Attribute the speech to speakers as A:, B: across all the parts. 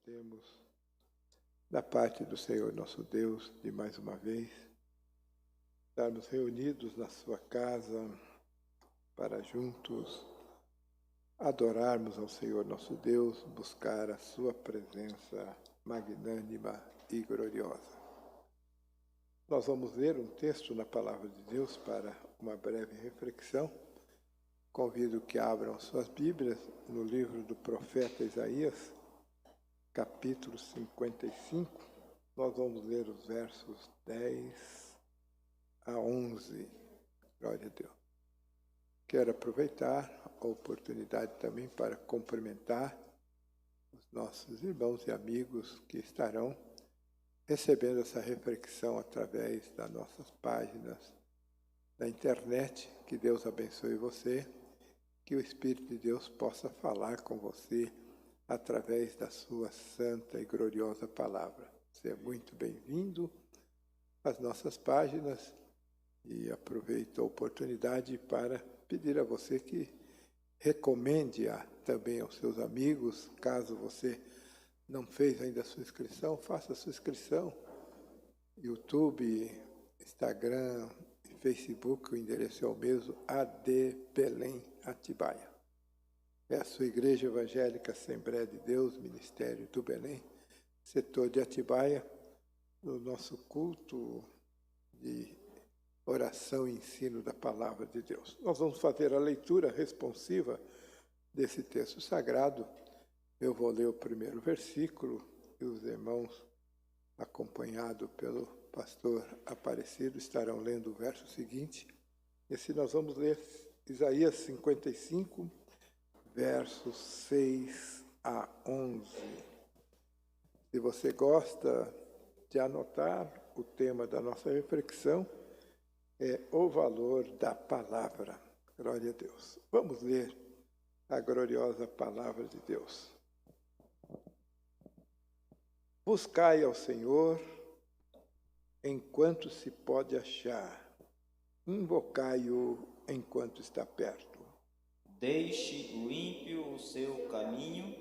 A: temos da parte do Senhor nosso Deus, de mais uma vez, estarmos reunidos na sua casa para juntos adorarmos ao Senhor nosso Deus, buscar a sua presença magnânima e gloriosa. Nós vamos ler um texto na Palavra de Deus para uma breve reflexão. Convido que abram suas Bíblias no livro do profeta Isaías, capítulo 55. Nós vamos ler os versos 10 a 11. Glória a Deus. Quero aproveitar a oportunidade também para cumprimentar os nossos irmãos e amigos que estarão recebendo essa reflexão através das nossas páginas da internet. Que Deus abençoe você, que o Espírito de Deus possa falar com você através da sua santa e gloriosa palavra. Você é muito bem-vindo às nossas páginas e aproveito a oportunidade para pedir a você que recomende-a também aos seus amigos. Caso você não fez ainda a sua inscrição, faça a sua inscrição. YouTube, Instagram, Facebook, o endereço é o mesmo, AD Belém Atibaia. É a sua Igreja Evangélica Assembleia de Deus, Ministério do Belém, setor de Atibaia, no nosso culto de oração e ensino da Palavra de Deus. Nós vamos fazer a leitura responsiva desse texto sagrado. Eu vou ler o primeiro versículo e os irmãos, acompanhados pelo pastor Aparecido, estarão lendo o verso seguinte. E assim nós vamos ler Isaías 55, versos 6 a 11. Se você gosta de anotar, o tema da nossa reflexão é o valor da palavra. Glória a Deus. Vamos ler a gloriosa palavra de Deus. Buscai ao Senhor enquanto se pode achar, invocai-o enquanto está perto.
B: Deixe o ímpio o seu caminho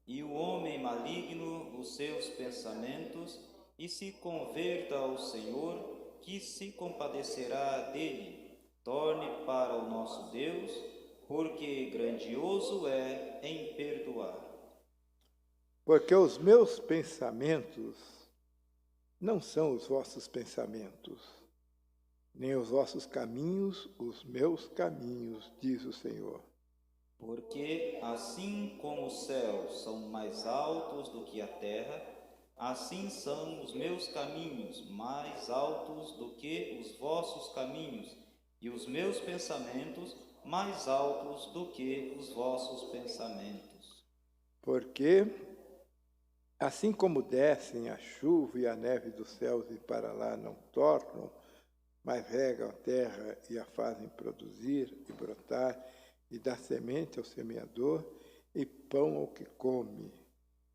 B: e o homem maligno os seus pensamentos, e se converta ao Senhor, que se compadecerá dele. Torne para o nosso Deus, porque grandioso é em perdoar.
A: Porque os meus pensamentos não são os vossos pensamentos, nem os vossos caminhos os meus caminhos, diz o Senhor.
B: Porque assim como os céus são mais altos do que a terra, assim são os meus caminhos mais altos do que os vossos caminhos, e os meus pensamentos mais altos do que os vossos pensamentos.
A: Porque assim como descem a chuva e a neve dos céus e para lá não tornam, mas regam a terra e a fazem produzir e brotar, e dá semente ao semeador e pão ao que come.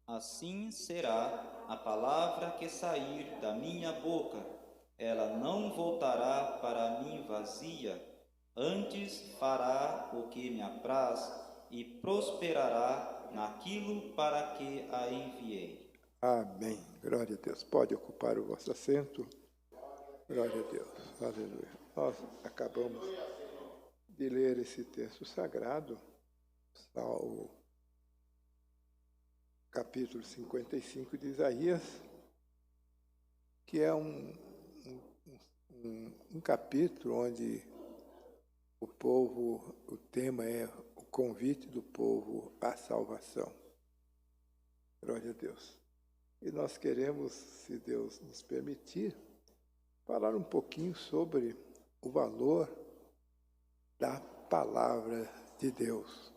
B: Assim será a palavra que sair da minha boca. Ela não voltará para mim vazia, antes fará o que me apraz e prosperará naquilo para que a enviei.
A: Amém. Glória a Deus. Pode ocupar o vosso assento. Glória a Deus. Aleluia. Nós acabamos de ler esse texto sagrado, o capítulo 55 de Isaías, que é um capítulo onde o tema é o convite do povo à salvação. Glória a Deus. E nós queremos, se Deus nos permitir, falar um pouquinho sobre o valor da palavra de Deus.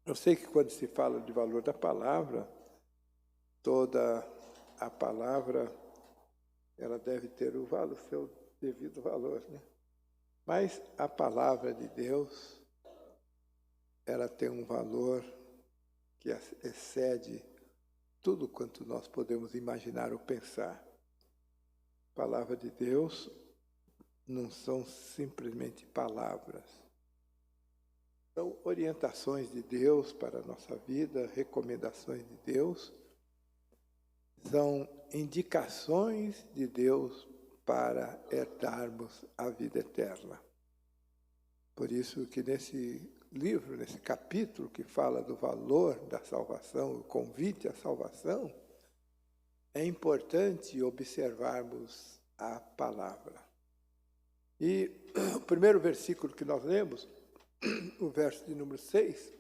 A: Eu sei que quando se fala de valor da palavra, toda a palavra ela deve ter o seu devido valor, né? Mas a palavra de Deus, ela tem um valor que excede tudo quanto nós podemos imaginar ou pensar. A palavra de Deus não são simplesmente palavras. São orientações de Deus para a nossa vida, recomendações de Deus, são indicações de Deus para herdarmos a vida eterna. Por isso que nesse livro, nesse capítulo que fala do valor da salvação, o convite à salvação, é importante observarmos a palavra. E o primeiro versículo que nós lemos, o verso de número 6,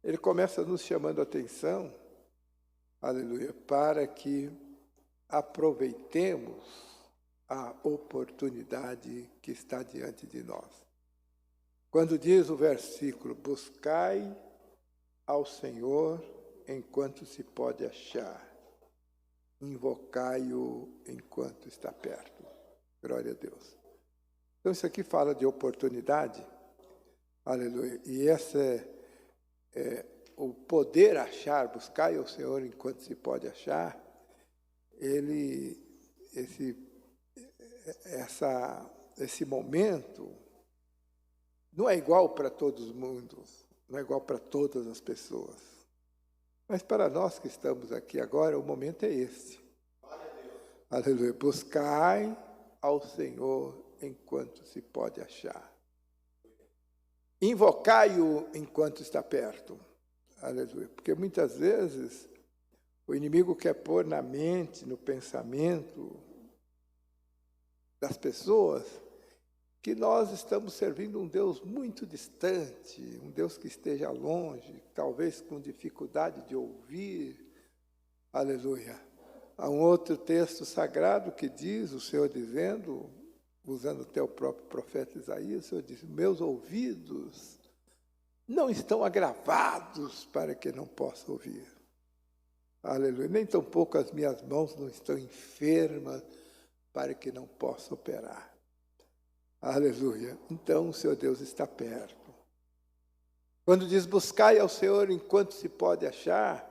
A: ele começa nos chamando a atenção, aleluia, para que aproveitemos a oportunidade que está diante de nós. Quando diz o versículo, buscai ao Senhor enquanto se pode achar, invocai-o enquanto está perto. Glória a Deus. Então isso aqui fala de oportunidade, aleluia, e esse é o poder achar, buscai ao Senhor enquanto se pode achar, esse momento não é igual para todos os mundos, não é igual para todas as pessoas. Mas para nós que estamos aqui agora, o momento é esse. Aleluia. Buscai ao Senhor enquanto se pode achar. Invocai-o enquanto está perto. Aleluia. Porque muitas vezes o inimigo quer pôr na mente, no pensamento das pessoas que nós estamos servindo um Deus muito distante, um Deus que esteja longe, talvez com dificuldade de ouvir. Aleluia. Há um outro texto sagrado que diz, o Senhor dizendo, usando até o próprio profeta Isaías, o Senhor diz, meus ouvidos não estão agravados para que não possa ouvir. Aleluia. Nem tampouco as minhas mãos não estão enfermas para que não possa operar. Aleluia. Então o Senhor Deus está perto. Quando diz buscai ao Senhor enquanto se pode achar,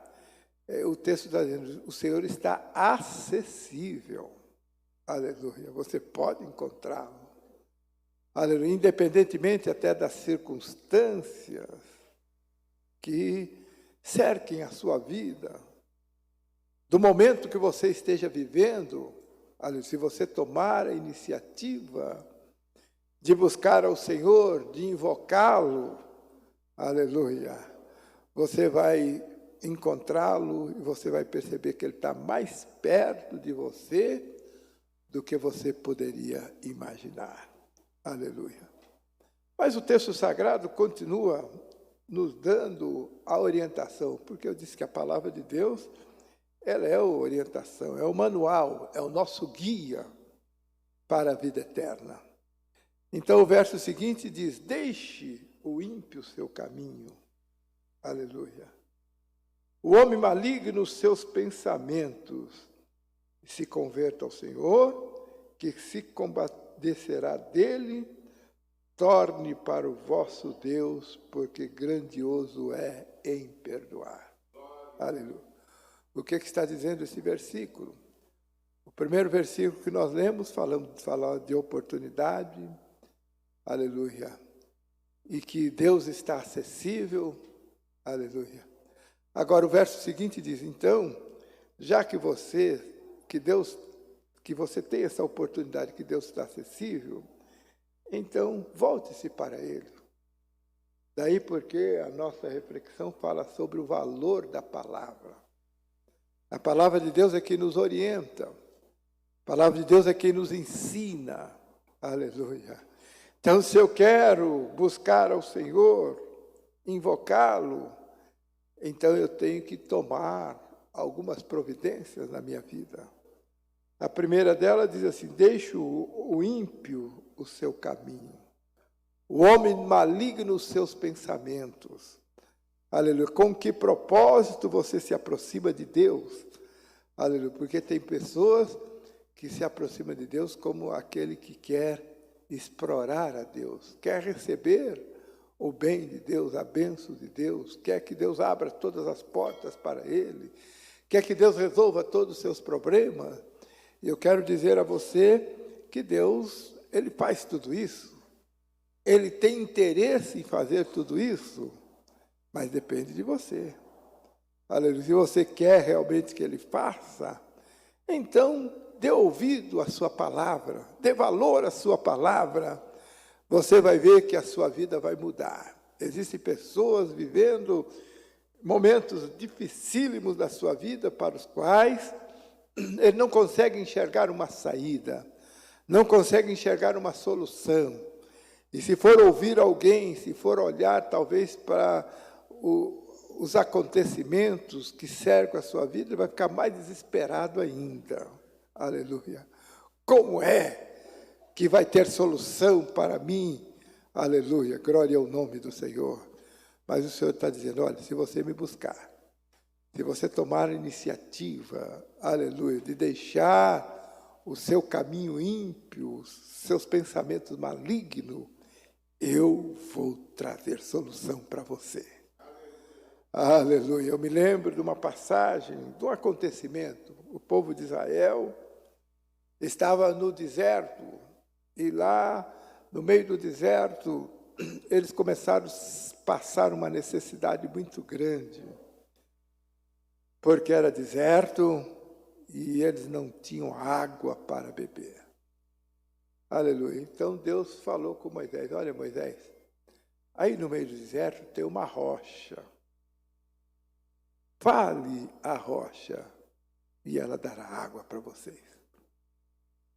A: o texto está dizendo, o Senhor está acessível. Aleluia. Você pode encontrá-lo. Aleluia. Independentemente até das circunstâncias que cerquem a sua vida, do momento que você esteja vivendo, aleluia, se você tomar a iniciativa de buscar ao Senhor, de invocá-lo, aleluia, você vai encontrá-lo e você vai perceber que ele está mais perto de você do que você poderia imaginar. Aleluia. Mas o texto sagrado continua nos dando a orientação, porque eu disse que a palavra de Deus, ela é a orientação, é o manual, é o nosso guia para a vida eterna. Então o verso seguinte diz, deixe o ímpio seu caminho. Aleluia. O homem maligno os seus pensamentos, se converta ao Senhor, que se compadecerá dele, torne para o vosso Deus, porque grandioso é em perdoar. Aleluia. O que está dizendo esse versículo? O primeiro versículo que nós lemos, fala de oportunidade, aleluia, e que Deus está acessível, aleluia. Agora o verso seguinte diz, então, já que você tem essa oportunidade, que Deus está acessível, então volte-se para Ele. Daí porque a nossa reflexão fala sobre o valor da palavra. A palavra de Deus é quem nos orienta, a palavra de Deus é quem nos ensina, aleluia. Então, se eu quero buscar ao Senhor, invocá-lo, então eu tenho que tomar algumas providências na minha vida. A primeira delas diz assim, deixe o ímpio o seu caminho, o homem maligno os seus pensamentos. Aleluia. Com que propósito você se aproxima de Deus? Aleluia. Porque tem pessoas que se aproximam de Deus como aquele que quer explorar a Deus, quer receber o bem de Deus, a bênção de Deus, quer que Deus abra todas as portas para ele, quer que Deus resolva todos os seus problemas. E eu quero dizer a você que Deus, Ele faz tudo isso. Ele tem interesse em fazer tudo isso, mas depende de você. Aleluia. Se você quer realmente que Ele faça, então dê ouvido à sua palavra, dê valor à sua palavra. Você vai ver que a sua vida vai mudar. Existem pessoas vivendo momentos dificílimos da sua vida para os quais ele não consegue enxergar uma saída, não consegue enxergar uma solução. E se for ouvir alguém, se for olhar talvez para os acontecimentos que cercam a sua vida, ele vai ficar mais desesperado ainda. Aleluia. Como é que vai ter solução para mim? Aleluia. Glória ao nome do Senhor. Mas o Senhor está dizendo, olha, se você me buscar, se você tomar a iniciativa, aleluia, de deixar o seu caminho ímpio, os seus pensamentos malignos, eu vou trazer solução para você. Aleluia. Eu me lembro de uma passagem, de um acontecimento. O povo de Israel estava no deserto, e lá, no meio do deserto, eles começaram a passar uma necessidade muito grande, porque era deserto e eles não tinham água para beber. Aleluia. Então Deus falou com Moisés, olha Moisés, aí no meio do deserto tem uma rocha. Fale a rocha e ela dará água para vocês.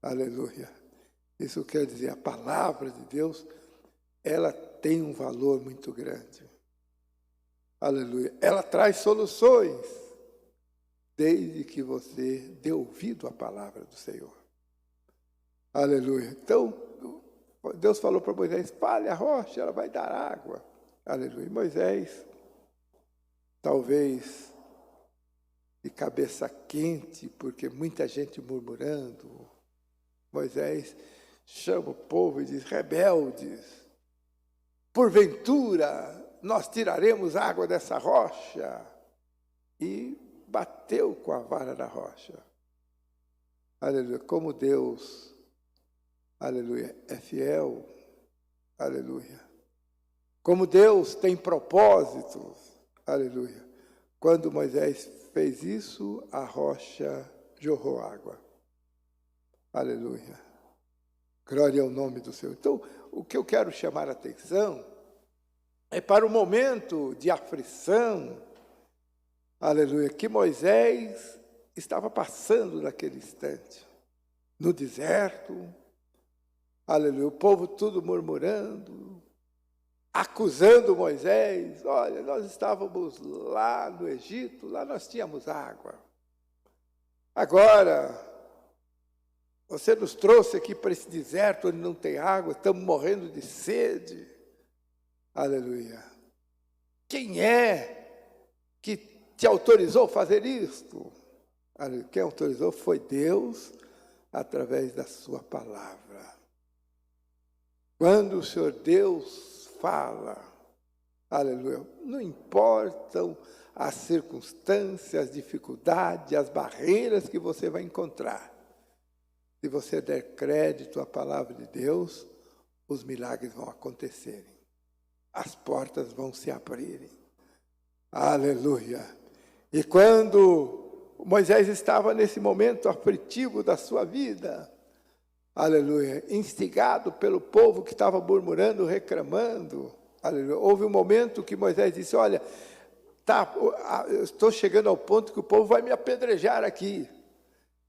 A: Aleluia. Isso quer dizer, a palavra de Deus, ela tem um valor muito grande. Aleluia. Ela traz soluções, desde que você dê ouvido à palavra do Senhor. Aleluia. Então, Deus falou para Moisés, fale a rocha, ela vai dar água. Aleluia. Moisés, talvez de cabeça quente, porque muita gente murmurando, Moisés chama o povo e diz, rebeldes, porventura nós tiraremos água dessa rocha. E bateu com a vara da rocha. Aleluia. Como Deus, aleluia, é fiel. Aleluia. Como Deus tem propósitos. Aleluia. Quando Moisés fez isso, a rocha jorrou água. Aleluia. Glória ao nome do Senhor. Então, o que eu quero chamar a atenção é para o momento de aflição, aleluia, que Moisés estava passando naquele instante, no deserto, aleluia, o povo tudo murmurando, acusando Moisés, olha, nós estávamos lá no Egito, lá nós tínhamos água, agora você nos trouxe aqui para esse deserto onde não tem água, estamos morrendo de sede. Aleluia. Quem é que te autorizou a fazer isto? Aleluia. Quem autorizou foi Deus, através da sua palavra. Quando o Senhor Deus fala, aleluia, não importam as circunstâncias, as dificuldades, as barreiras que você vai encontrar. Se você der crédito à palavra de Deus, os milagres vão acontecerem. As portas vão se abrirem. Aleluia. E quando Moisés estava nesse momento aflitivo da sua vida, aleluia, instigado pelo povo que estava murmurando, reclamando, aleluia, houve um momento que Moisés disse, olha, eu estou chegando ao ponto que o povo vai me apedrejar aqui.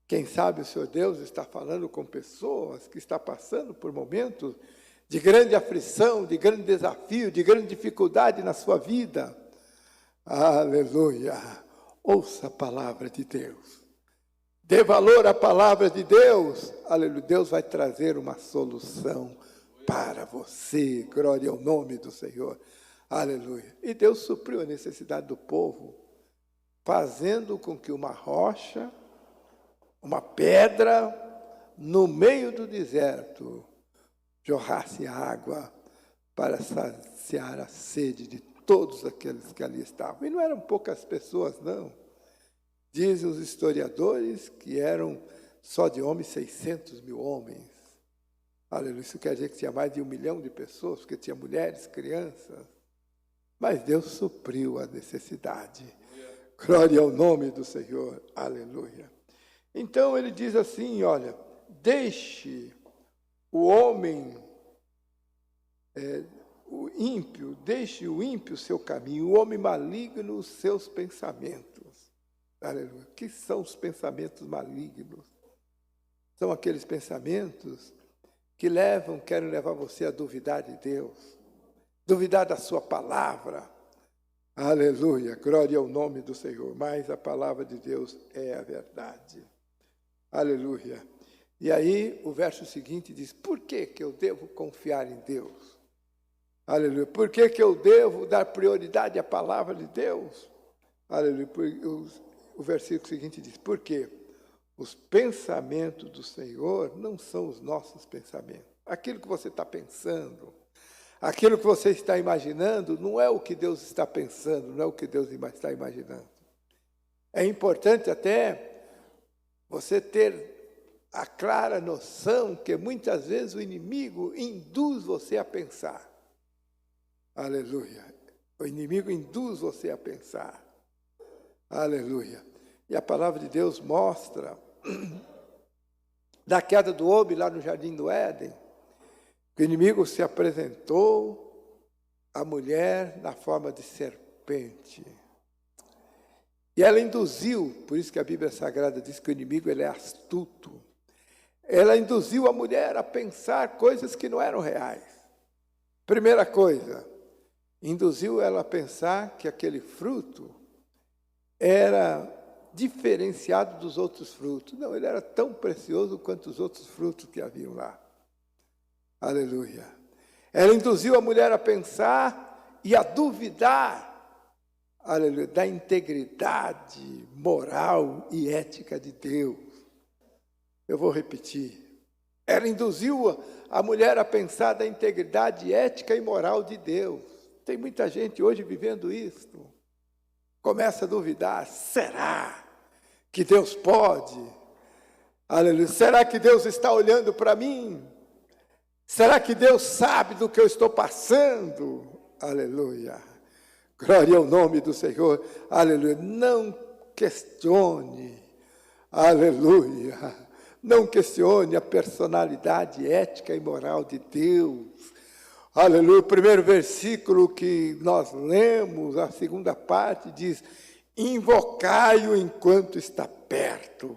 A: Quem sabe o Senhor Deus está falando com pessoas que estão passando por momentos de grande aflição, de grande desafio, de grande dificuldade na sua vida. Aleluia! Ouça a palavra de Deus. Dê valor à palavra de Deus. Aleluia! Deus vai trazer uma solução para você. Glória ao nome do Senhor. Aleluia! E Deus supriu a necessidade do povo, fazendo com que uma rocha, uma pedra, no meio do deserto, jorrasse água para saciar a sede de todos aqueles que ali estavam. E não eram poucas pessoas, não. Dizem os historiadores que eram só de homens 600 mil homens. Aleluia. Isso quer dizer que tinha mais de 1 milhão de pessoas, porque tinha mulheres, crianças. Mas Deus supriu a necessidade. Glória ao nome do Senhor. Aleluia. Então ele diz assim, olha, deixe o homem, o ímpio, deixe o ímpio o seu caminho, o homem maligno os seus pensamentos. Aleluia. O que são os pensamentos malignos? São aqueles pensamentos que querem levar você a duvidar de Deus, duvidar da sua palavra. Aleluia, glória ao nome do Senhor. Mas a palavra de Deus é a verdade. Aleluia. E aí o verso seguinte diz, por que eu devo confiar em Deus? Aleluia. Por que eu devo dar prioridade à palavra de Deus? Aleluia. O versículo seguinte diz, por quê? Os pensamentos do Senhor não são os nossos pensamentos. Aquilo que você está pensando, aquilo que você está imaginando, não é o que Deus está pensando, não é o que Deus está imaginando. É importante até você ter a clara noção que muitas vezes o inimigo induz você a pensar. Aleluia. O inimigo induz você a pensar. Aleluia. E a palavra de Deus mostra, da queda do homem lá no Jardim do Éden, que o inimigo se apresentou à mulher na forma de serpente. E ela induziu, por isso que a Bíblia Sagrada diz que o inimigo ele é astuto. Ela induziu a mulher a pensar coisas que não eram reais. Primeira coisa, induziu ela a pensar que aquele fruto era diferenciado dos outros frutos. Não, ele era tão precioso quanto os outros frutos que haviam lá. Aleluia. Ela induziu a mulher a pensar e a duvidar, aleluia, da integridade moral e ética de Deus. Eu vou repetir. Ela induziu a mulher a pensar da integridade ética e moral de Deus. Tem muita gente hoje vivendo isto. Começa a duvidar, será que Deus pode? Aleluia. Será que Deus está olhando para mim? Será que Deus sabe do que eu estou passando? Aleluia. Glória ao nome do Senhor. Aleluia. Não questione. Aleluia. Não questione a personalidade ética e moral de Deus. Aleluia. O primeiro versículo que nós lemos, a segunda parte, diz, invocai-o enquanto está perto.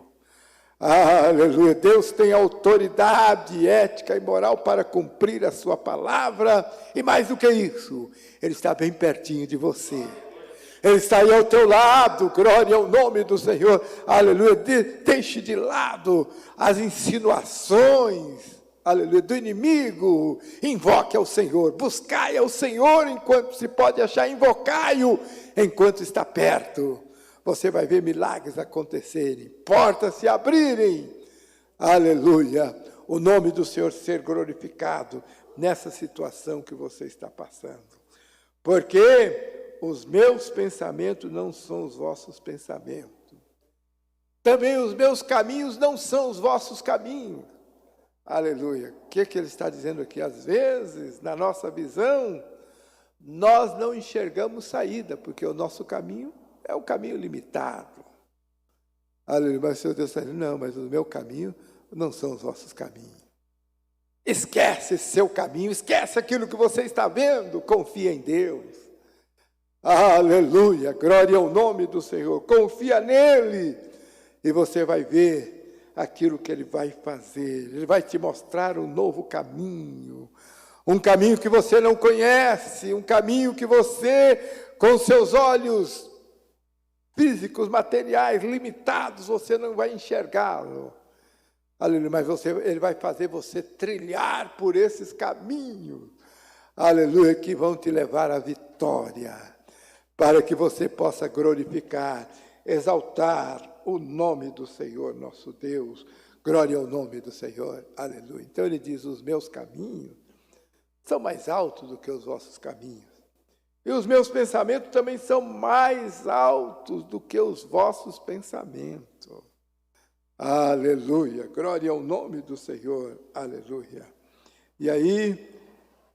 A: Aleluia. Deus tem autoridade ética e moral para cumprir a sua palavra. E mais do que isso, Ele está bem pertinho de você. Ele está aí ao teu lado. Glória ao nome do Senhor. Aleluia. Deixe de lado as insinuações, aleluia, do inimigo. Invoque ao Senhor. Buscai ao Senhor enquanto se pode achar. Invocai-o enquanto está perto. Você vai ver milagres acontecerem, portas se abrirem, aleluia, o nome do Senhor ser glorificado nessa situação que você está passando. Porque os meus pensamentos não são os vossos pensamentos. Também os meus caminhos não são os vossos caminhos. Aleluia. O que ele está dizendo aqui? Às vezes, na nossa visão, nós não enxergamos saída, porque o nosso caminho é um caminho limitado. Aleluia. Mas o Senhor Deus está dizendo, não, mas o meu caminho não são os vossos caminhos. Esquece esse seu caminho, esquece aquilo que você está vendo, confia em Deus. Aleluia, glória ao nome do Senhor. Confia nele e você vai ver aquilo que ele vai fazer. Ele vai te mostrar um novo caminho, um caminho que você não conhece, um caminho que você, com seus olhos físicos, materiais, limitados, você não vai enxergá-lo. Aleluia, mas ele vai fazer você trilhar por esses caminhos, aleluia, que vão te levar à vitória, para que você possa glorificar, exaltar o nome do Senhor nosso Deus. Glória ao nome do Senhor, aleluia. Então ele diz, os meus caminhos são mais altos do que os vossos caminhos. E os meus pensamentos também são mais altos do que os vossos pensamentos. Aleluia, glória ao nome do Senhor, aleluia. E aí,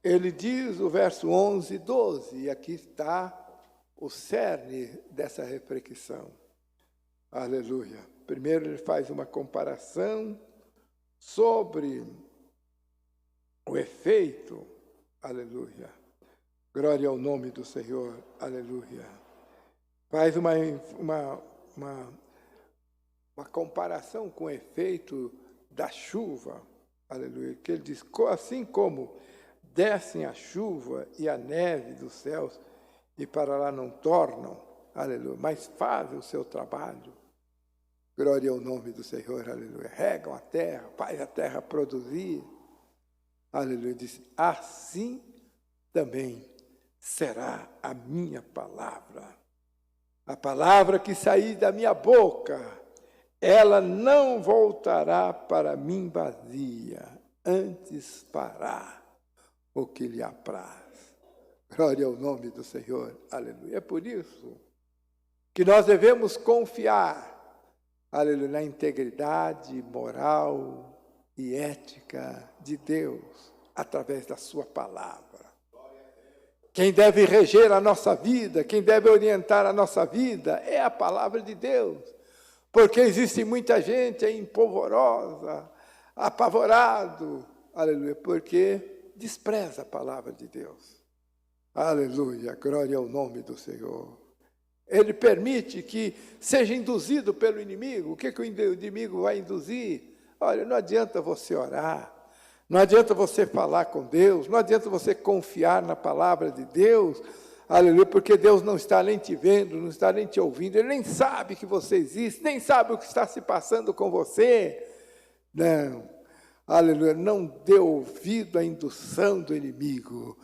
A: ele diz o verso 11 e 12, e aqui está o cerne dessa reflexão. Aleluia. Primeiro ele faz uma comparação sobre o efeito, aleluia. Glória ao nome do Senhor, aleluia. Faz uma comparação com o efeito da chuva, aleluia. Que ele diz, assim como descem a chuva e a neve dos céus e para lá não tornam, aleluia, mas fazem o seu trabalho. Glória ao nome do Senhor, aleluia. Regam a terra, faz a terra produzir. Aleluia, diz, assim também será a minha palavra. A palavra que sair da minha boca, ela não voltará para mim vazia, antes fará o que lhe apraz. Glória ao nome do Senhor, aleluia. É por isso que nós devemos confiar, aleluia, na integridade moral e ética de Deus, através da sua palavra. Quem deve reger a nossa vida, quem deve orientar a nossa vida, é a palavra de Deus. Porque existe muita gente aí empolvorosa, apavorado, aleluia, porque despreza a palavra de Deus. Aleluia, glória ao nome do Senhor. Ele permite que seja induzido pelo inimigo. O que o inimigo vai induzir? Olha, não adianta você orar, não adianta você falar com Deus, não adianta você confiar na palavra de Deus, aleluia, porque Deus não está nem te vendo, não está nem te ouvindo, Ele nem sabe que você existe, nem sabe o que está se passando com você. Não, aleluia, não dê ouvido à indução do inimigo.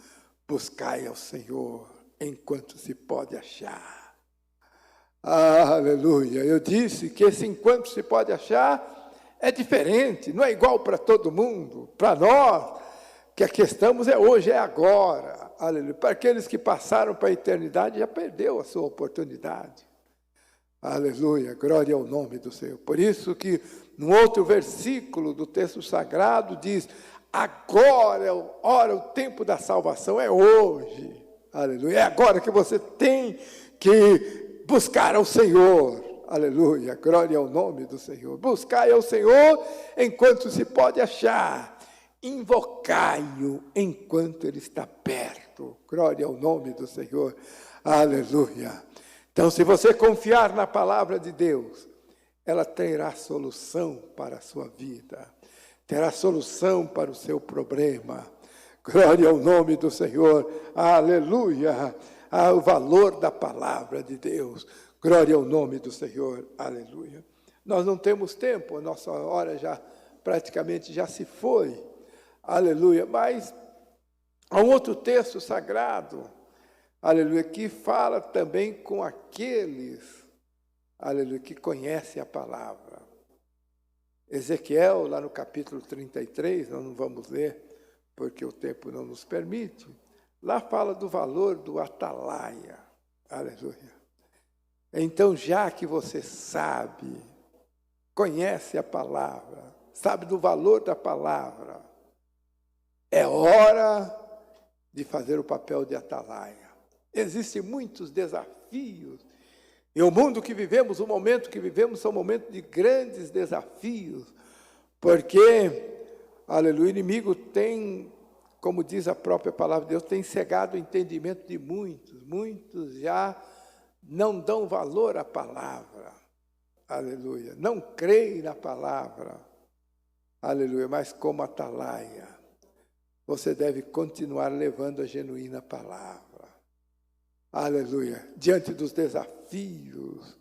A: Buscai ao Senhor enquanto se pode achar. Aleluia, eu disse que esse enquanto se pode achar é diferente, não é igual para todo mundo. Para nós, que aqui estamos é hoje, é agora. Aleluia. Para aqueles que passaram para a eternidade, já perdeu a sua oportunidade. Aleluia, glória ao nome do Senhor. Por isso que, no outro versículo do texto sagrado, diz, agora, ora, o tempo da salvação é hoje. Aleluia, é agora que você tem que buscar ao Senhor. Aleluia, glória ao nome do Senhor. Buscai ao Senhor enquanto se pode achar. Invocai-o enquanto Ele está perto. Glória ao nome do Senhor. Aleluia. Então, se você confiar na palavra de Deus, ela terá solução para a sua vida. Terá solução para o seu problema. Glória ao nome do Senhor. Aleluia. O valor da palavra de Deus. Glória ao nome do Senhor, aleluia. Nós não temos tempo, a nossa hora já praticamente já se foi, aleluia. Mas há um outro texto sagrado, aleluia, que fala também com aqueles, aleluia, que conhecem a palavra. Ezequiel, lá no capítulo 33, nós não vamos ler, porque o tempo não nos permite, lá fala do valor do atalaia, aleluia. Então, já que você sabe, conhece a palavra, sabe do valor da palavra, é hora de fazer o papel de atalaia. Existem muitos desafios, e o mundo que vivemos, o momento que vivemos, são momentos de grandes desafios, porque, aleluia, o inimigo tem, como diz a própria palavra de Deus, tem cegado o entendimento de muitos já não dão valor à palavra, aleluia, não creem na palavra, aleluia, mas como atalaia, você deve continuar levando a genuína palavra, aleluia, diante dos desafios,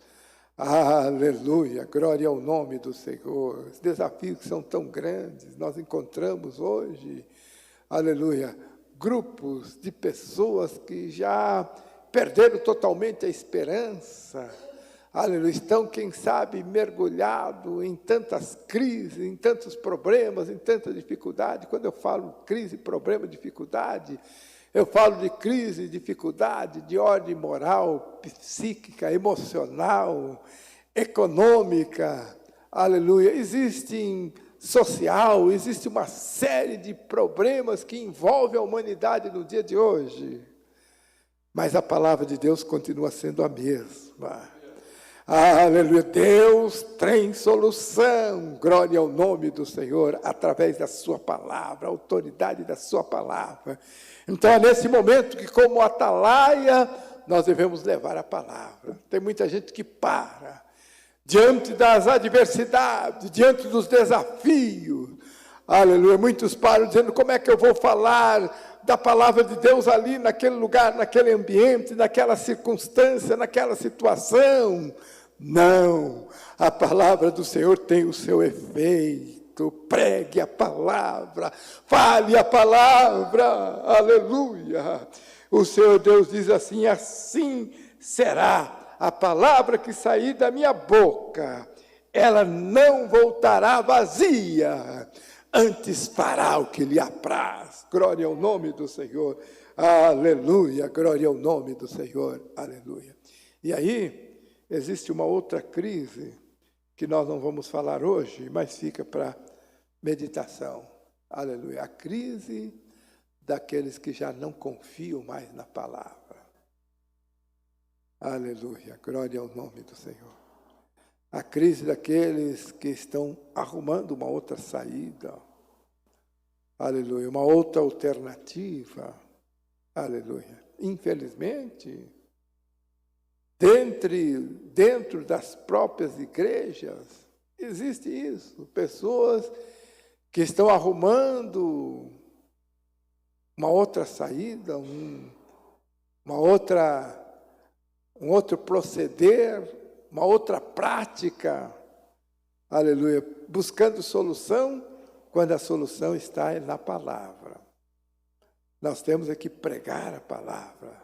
A: aleluia, glória ao nome do Senhor, os desafios que são tão grandes, nós encontramos hoje, aleluia, grupos de pessoas que já perderam totalmente a esperança, aleluia, estão, quem sabe, mergulhados em tantas crises, em tantos problemas, em tanta dificuldade. Quando eu falo crise, problema, dificuldade, eu falo de crise, dificuldade de ordem moral, psíquica, emocional, econômica, aleluia. Existem social, existe uma série de problemas que envolvem a humanidade no dia de hoje. Mas a palavra de Deus continua sendo a mesma. Aleluia, Deus tem solução, glória ao nome do Senhor, através da sua palavra, a autoridade da sua palavra. Então é nesse momento que, como atalaia, nós devemos levar a palavra. Tem muita gente que para, diante das adversidades, diante dos desafios, aleluia, muitos param dizendo, como é que eu vou falar da palavra de Deus ali, naquele lugar, naquele ambiente, naquela circunstância, naquela situação? Não, a palavra do Senhor tem o seu efeito. Pregue a palavra, fale a palavra, aleluia. O Senhor Deus diz assim, assim será a palavra que sair da minha boca, ela não voltará vazia, antes fará o que lhe apraz. Glória ao nome do Senhor, aleluia, glória ao nome do Senhor, aleluia. E aí, existe uma outra crise, que nós não vamos falar hoje, mas fica para meditação, aleluia, a crise daqueles que já não confiam mais na palavra. Aleluia, glória ao nome do Senhor. A crise daqueles que estão arrumando uma outra saída. Aleluia, uma outra alternativa. Aleluia. Infelizmente, dentro das próprias igrejas, existe isso. Pessoas que estão arrumando uma outra saída, um outro proceder, uma outra prática, aleluia, buscando solução, quando a solução está na palavra. Nós temos que pregar a palavra,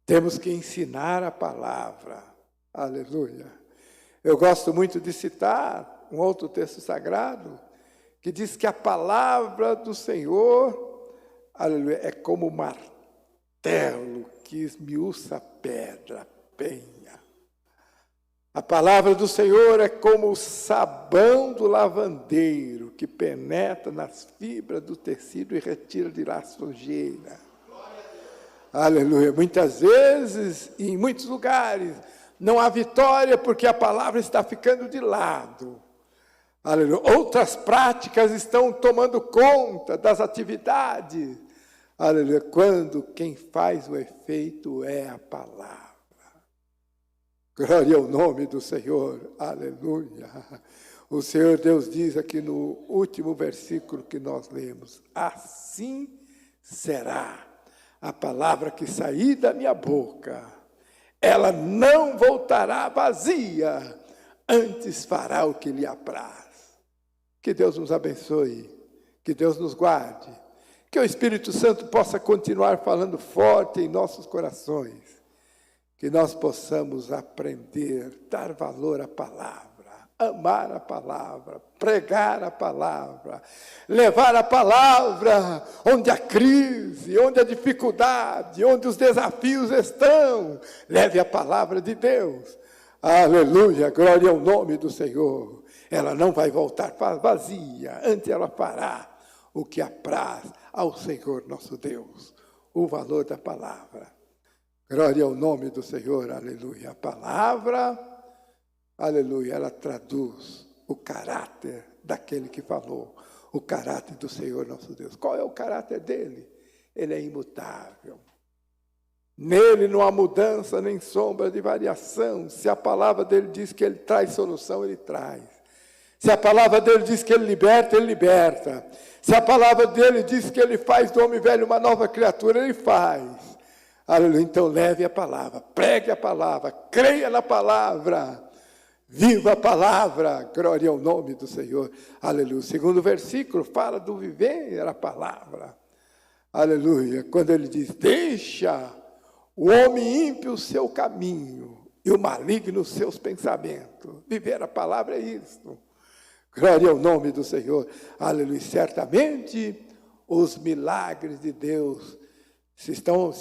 A: temos que ensinar a palavra, aleluia. Eu gosto muito de citar um outro texto sagrado, que diz que a palavra do Senhor, aleluia, é como martelo que esmiuça a pedra, penha. A palavra do Senhor é como o sabão do lavandeiro que penetra nas fibras do tecido e retira de lá a sujeira. Aleluia. Muitas vezes, e em muitos lugares, não há vitória porque a palavra está ficando de lado. Aleluia. Outras práticas estão tomando conta das atividades. Aleluia. Quando quem faz o efeito é a palavra. Glória ao nome do Senhor, aleluia. O Senhor Deus diz aqui no último versículo que nós lemos, assim será a palavra que sair da minha boca, ela não voltará vazia, antes fará o que lhe apraz. Que Deus nos abençoe, que Deus nos guarde, que o Espírito Santo possa continuar falando forte em nossos corações, que nós possamos aprender, dar valor à palavra, amar a palavra, pregar a palavra, levar a palavra onde a crise, onde a dificuldade, onde os desafios estão. Leve a palavra de Deus. Aleluia, glória ao nome do Senhor. Ela não vai voltar vazia, antes ela fará o que apraz ao Senhor nosso Deus. O valor da palavra. Glória ao nome do Senhor, aleluia. A palavra, aleluia, ela traduz o caráter daquele que falou, o caráter do Senhor nosso Deus. Qual é o caráter dele? Ele é imutável. Nele não há mudança nem sombra de variação. Se a palavra dele diz que ele traz solução, ele traz. Se a palavra dele diz que ele liberta, ele liberta. Se a palavra dele diz que ele faz do homem velho uma nova criatura, ele faz. Aleluia, então leve a palavra, pregue a palavra, creia na palavra, viva a palavra, glória ao nome do Senhor, aleluia. O segundo versículo fala do viver a palavra, aleluia, quando ele diz, deixa o homem ímpio o seu caminho e o maligno os seus pensamentos. Viver a palavra é isso, glória ao nome do Senhor, aleluia. Certamente os milagres de Deus, se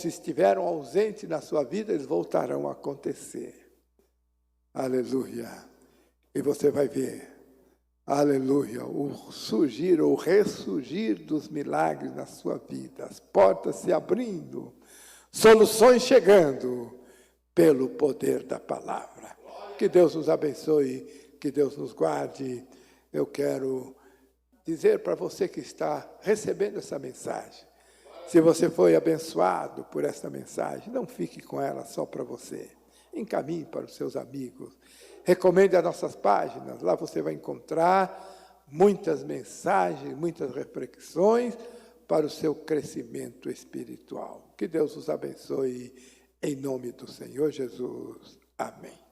A: estiveram ausentes na sua vida, eles voltarão a acontecer. Aleluia. E você vai ver aleluia, o surgir ou ressurgir dos milagres na sua vida, as portas se abrindo, soluções chegando pelo poder da palavra. Que Deus nos abençoe, que Deus nos guarde. Eu quero dizer para você que está recebendo essa mensagem, se você foi abençoado por essa mensagem, não fique com ela só para você. Encaminhe para os seus amigos. Recomende as nossas páginas. Lá você vai encontrar muitas mensagens, muitas reflexões para o seu crescimento espiritual. Que Deus os abençoe em nome do Senhor Jesus. Amém.